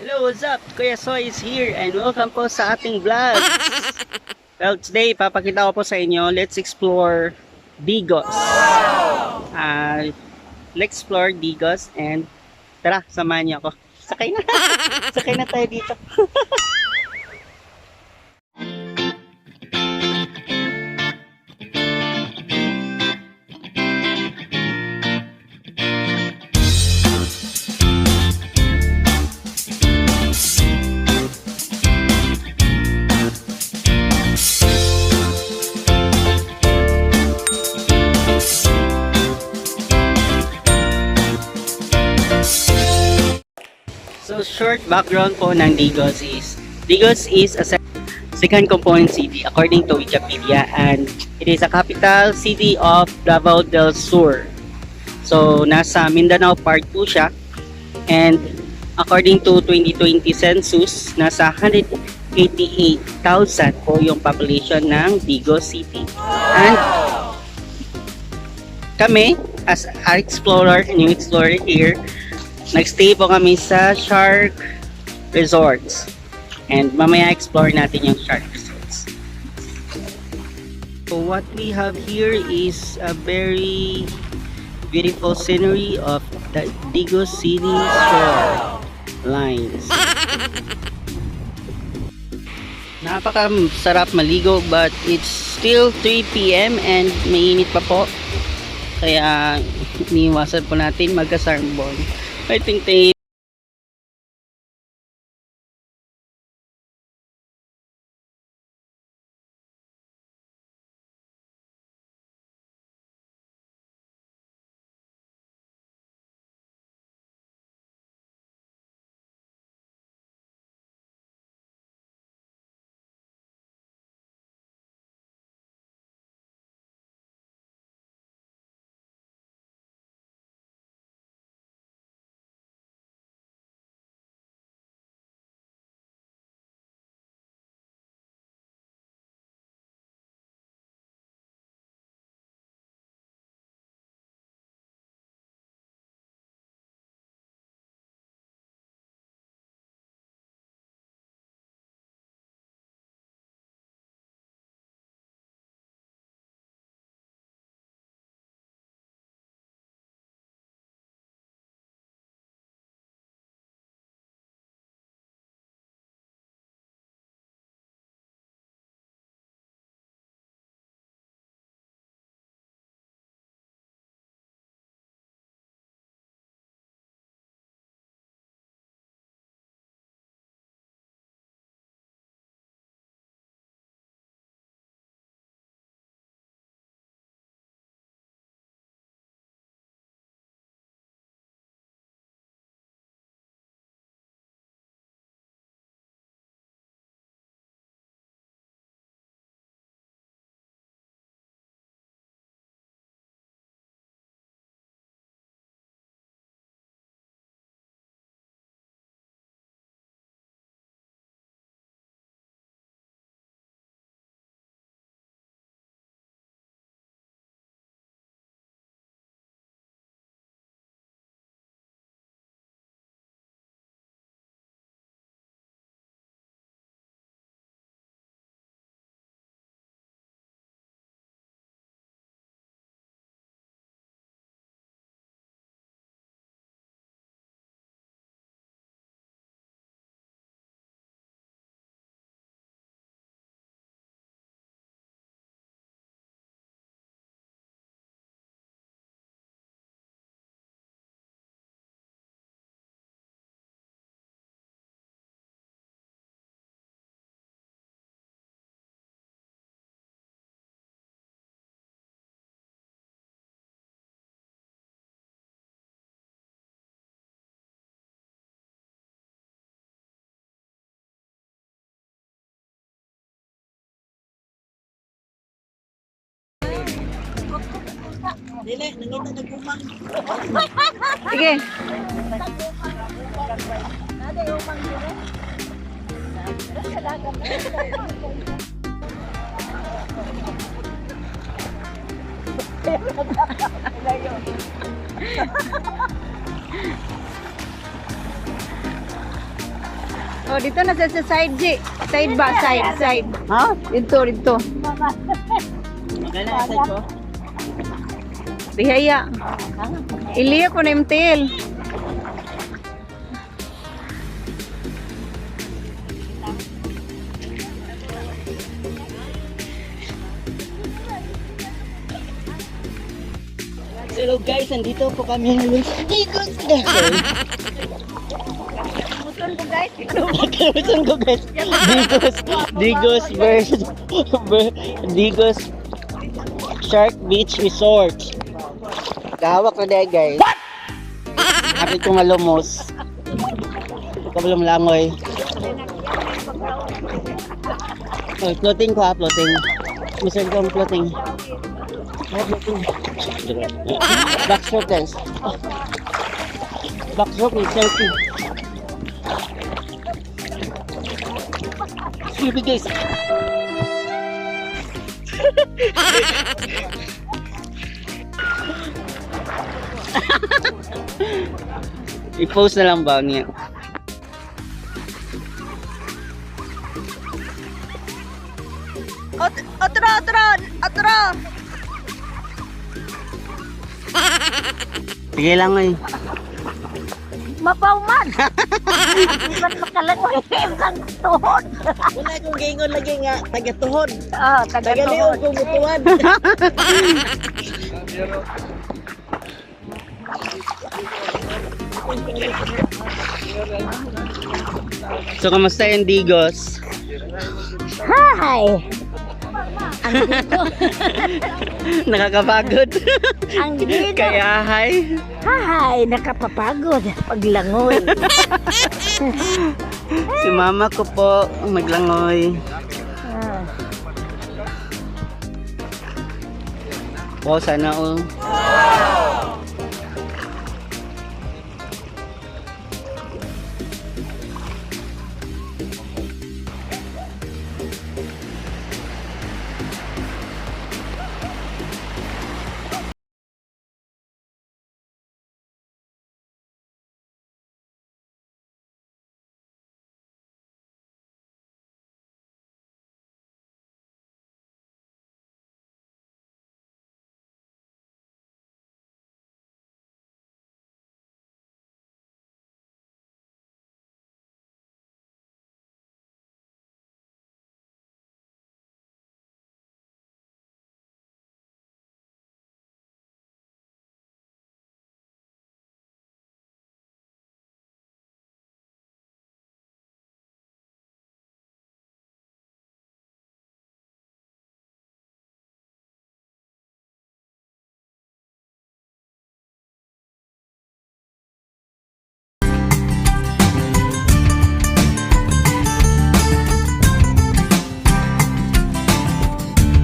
Hello, what's up? Kuya Soy is here and welcome po sa ating vlog. Well, today, papakita ko po sa inyo, let's explore Digos. Let's explore Digos and tara, samahan niyo ako. Sakay na. Sakay na tayo dito. So, short background po ng Digos is a second component city according to Wikipedia, and it is a capital city of Davao del Sur. So, nasa Mindanao part po siya, and according to 2020 census, nasa 188,000 po yung population ng Digos City. And kami, as an explorer, new explorer here, nagstay po kami sa Shark Resorts. And mamaya explore natin yung Shark Resorts. So what we have here is a very beautiful scenery of the Digos City shore lines. Napaka-sarap maligo but it's still 3 PM and mainit pa po. Kaya iniwasan po natin magka-sunburn. I think they Dili, nangita nagumang. Sige. Nada yung umang dire. Oh, dito na sa side, G. Side ba? Side. Ha? Dito. Magana sa ko. Bihaya. Iliya ko na MTL. Hello guys, andito po kami ngayon sa Digos. Kamutan ko guys. Digos versus Digos Shark Beach Resort. Kahawak na dahil guys. Kapit kong malumos. Kabalong langoy. Oh, floating ko ha, floating. Misan ko ang floating. Backstroke guys. Backstroke with selfie. Selfie guys. I-post na lang ba niya? Otro! Sige lang eh. Mapauman. Iban makalangoy ang tuhod. Wala akong gingon lagi nga taga-tuhod. Ah, Taga-liog kong mutuan. So, kamusta yung Digos? Hi. Ang dito. Nakakapagod. Ang dito. Kaya hi. Hi, nakapapagod. Paglangoy. Si mama ko po maglangoy. Ah. Wow, sana all.